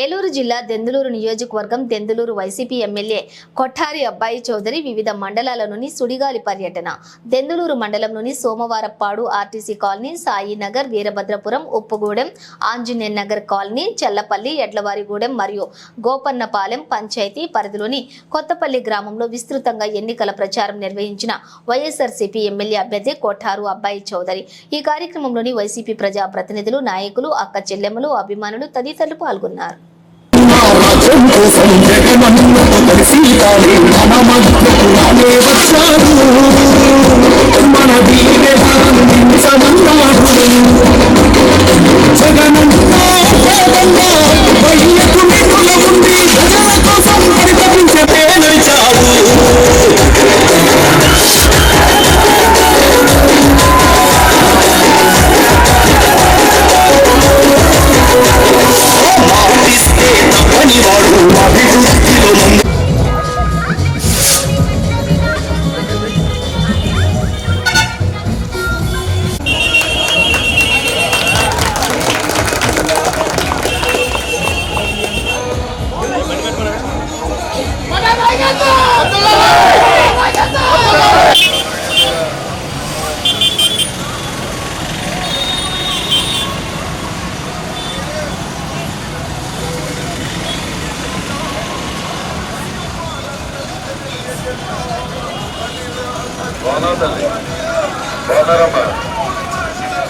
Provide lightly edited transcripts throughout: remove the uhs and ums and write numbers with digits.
ఏలూరు జిల్లా దెందులూరు నియోజకవర్గం Denduluru YCP MLA Kothari అబ్బాయి చౌదరి వివిధ మండలాలలోని సుడిగాలి పర్యటన. దెందులూరు మండలంలోని Somavarapadu RTC colony, Sainagar, Veerabhadrapuram, Uppugudem, Anjaneya Nagar colony, Chellapalli, Edlavarigudem మరియు గోపన్నపాలెం పంచాయతీ పరిధిలోని కొత్తపల్లి గ్రామంలో విస్తృతంగా ఎన్నికల ప్రచారం నిర్వహించిన వైఎస్ఆర్సీపీ ఎమ్మెల్యే అభ్యర్థి కొఠారు అబ్బాయి చౌదరి. ఈ కార్యక్రమంలోని వైసీపీ ప్రజా ప్రతినిధులు, నాయకులు, అక్క చెల్లెమ్మలు, అభిమానులు తదితరులు పాల్గొన్నారు.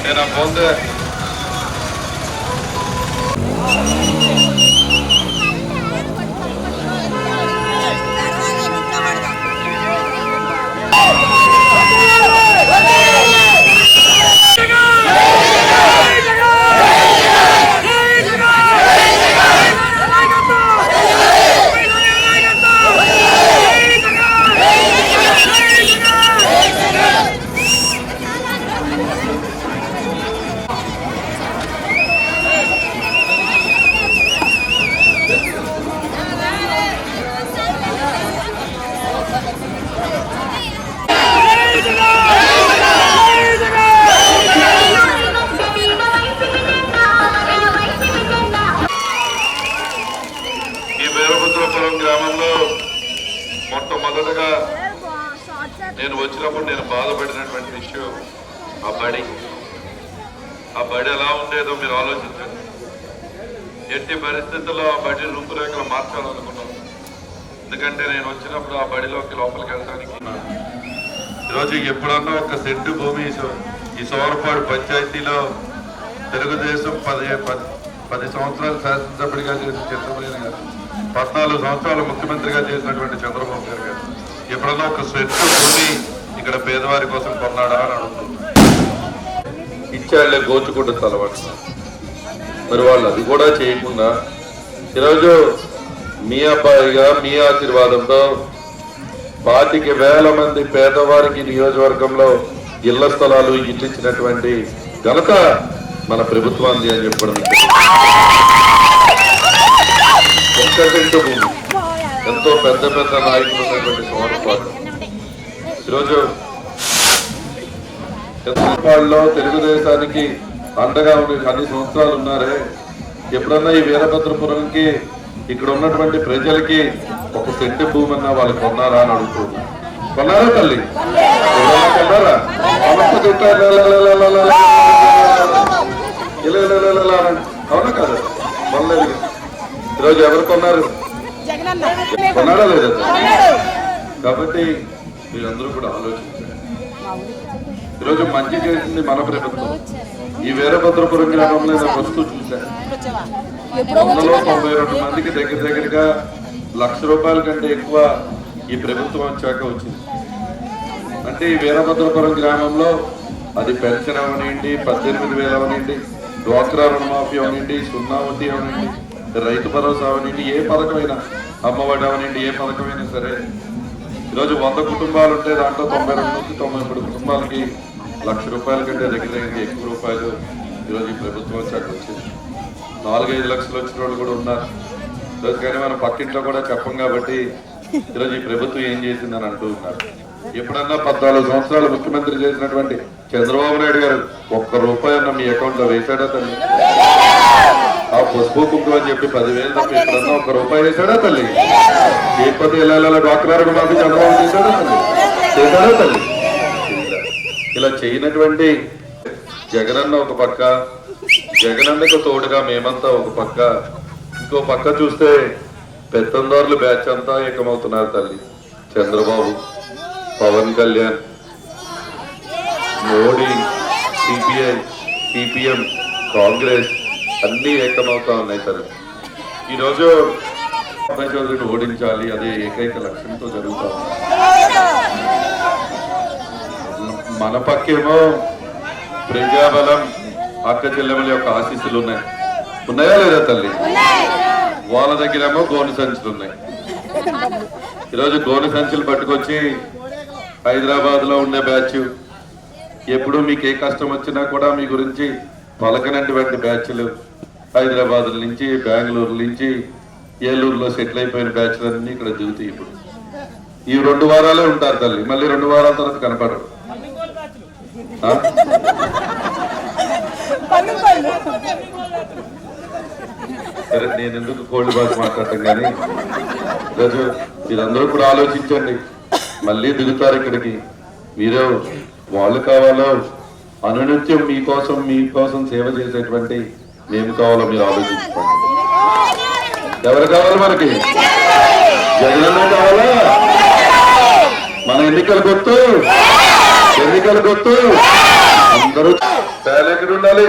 నేను పోతే గ్రామంలో మొట్టమొదటగా నేను వచ్చినప్పుడు నేను బాధపడినటువంటి విషయం ఆ బడి ఎలా ఉండేదో మీరు ఆలోచించండి. ఎట్టి పరిస్థితుల్లో ఆ బడి రూపురేఖలు మార్చాలనుకున్నాం. ఎందుకంటే నేను వచ్చినప్పుడు ఆ బడిలోకి లోపలికి వెళ్ళడానికి ఈరోజు ఎప్పుడన్నా ఒక సెంటు భూమి ఈ సోమవారపాడు పంచాయతీలో తెలుగుదేశం 10 సంవత్సరాలు శాసనసభ్యుడిగా చేసిన చంద్రబాబు గారు, 14 సంవత్సరాలు ముఖ్యమంత్రిగా చేసినటువంటి చంద్రబాబు గారు ఎప్పుడన్నా ఒక సెంటు భూమి ఇక్కడ పేదవారి కోసం కొన్నాడా అని అడుగుతుంది. ఇచ్చాళ్లే గోచుకుంటూ తలబట్టిన మరి వాళ్ళు అది కూడా చేయకుండా ఈరోజు మీ అబ్బాయిగా మీ ఆశీర్వాదంతో 25,000 మంది పేదవారికి నియోజకవర్గంలో ఇళ్ల స్థలాలు ఇల్లు ఇచ్చినటువంటి ఘనత మన ప్రభుత్వాన్ని అని చెప్పడం. ఒక్క సెంటు భూమి ఎంతో పెద్ద నాయకులు ఉన్నటువంటి సోమవారపాడు ఈరోజు చంద్రబాబులో తెలుగుదేశానికి అండగా ఉండి అన్ని సంవత్సరాలు ఉన్నారే. ఎప్పుడన్నా ఈ వీరభద్రపురంకి ఇక్కడ ఉన్నటువంటి ప్రజలకి ఒక సెంటు భూమి అన్నా వాళ్ళు కొన్నారా అని అడుగుతున్నారు. కొన్నారా తల్లి? కొన్నారా? అవునా కదా? కొనలేదు. ఈరోజు ఎవరు కొన్నారు? కొన్నాడా లేదా? కాబట్టి మీరందరూ కూడా ఆలోచించండి. ఈరోజు మంచి చేసింది మన ప్రభుత్వం. ఈ వీరభద్రపురం గ్రామంలో నేను వస్తూ చూశాను. 192 మందికి దగ్గరగా ₹1,00,000 కంటే ఎక్కువ ఈ ప్రభుత్వం వచ్చాక వచ్చింది. అంటే ఈ వీరభద్రపురం గ్రామంలో అది పెన్షన్ అవనండి, 18,000 అవనండి, డ్వాక్రా రుణమాఫీ అవనండి, 0 వడ్డీ అవనండి, రైతు భరోసా అవనండి, ఏ పథకమైనా, అమ్మఒడి అవనండి, ఏ పథకమైనా సరే ఈరోజు 100 కుటుంబాలు ఉంటే దాంట్లో 92 నుంచి 93 కుటుంబాలకి ₹1,00,000 కంటే దగ్గర ఎక్కువ రూపాయలు ఈరోజు ఈ ప్రభుత్వం వచ్చాక వచ్చింది. 4-5 లక్షలు వచ్చిన వాళ్ళు కూడా ఉన్నారు. ఈరోజు కానీ మనం పక్కింట్లో కూడా చెప్పం కాబట్టి ఈరోజు ఈ ప్రభుత్వం ఏం చేసిందని అంటూ ఉన్నారు. ఎప్పుడన్నా 14 సంవత్సరాలు ముఖ్యమంత్రి చేసినటువంటి చంద్రబాబు నాయుడు గారు ₹1 మీ అకౌంట్ లో వేశాడా తల్లి? ఆ పసుపు కుంకుమ అని చెప్పి 10,000 తప్ప ఎక్కడన్నా ఒక్క రూపాయి చేశాడా తల్లి? లేకపోతే ఇలా డాక్టర్ మాకు చంద్రబాబు చేశాడా తల్లి? చేశాడా తల్లి? ఇలా చేయనటువంటి జగనన్న ఒక పక్క, జగనన్నకు తోడుగా మేమంతా ఒక పక్క, ఇంకో పక్క చూస్తే పెత్తందారులు బ్యాచ్ అంతా ఏకమవుతున్నారు తల్లి. చంద్రబాబు, పవన్ కళ్యాణ్, మోడీ, సిపిఐ, సిపిఎం, కాంగ్రెస్ అన్ని ఏకమవుతా ఉన్నాయి తల్లి. ఈరోజు అబ్బాయి చౌదరిని ఓడించాలి, అదే ఏకైక లక్ష్యంతో జరుగుతా ఉంది. మన పక్కేమో ప్రజాబలం, అక్క చెల్లెమల యొక్క ఆశీస్సులు ఉన్నాయా లేదా తల్లి? వాళ్ళ దగ్గరేమో గోను సంచులు ఉన్నాయి. ఈరోజు గోను సంచులు పట్టుకొచ్చి హైదరాబాద్ లో ఉండే బ్యాచ్, ఎప్పుడు మీకు ఏ కష్టం వచ్చినా కూడా మీ గురించి పలకనటువంటి బ్యాచ్లు, హైదరాబాద్ నుంచి, బెంగళూరు నుంచి, ఏలూరులో సెటిల్ అయిపోయిన బ్యాచ్లన్నీ ఇక్కడ దిగుతాయి. ఇప్పుడు ఈ 2 వారాలే ఉంటారు తల్లి, మళ్ళీ 2 వారాల తర్వాత కనపడరు. సరే, నేను ఎందుకు కోల్డ్ బాత్ మాట్లాడటం, కానీ ఈరోజు మీరందరూ కూడా ఆలోచించండి. మళ్ళీ దిగుతారు ఇక్కడికి. మీరే వాళ్ళు కావాలో, అనునిత్యం మీకోసం సేవ చేసేటువంటి మేము కావాలో మీరు ఆలోచించుకోండి. ఎవరు కావాలి మనకి? జగనన్న కావాలా? మన ఎన్నికల గుర్తు అందరూ ఎక్కడ ఉండాలి?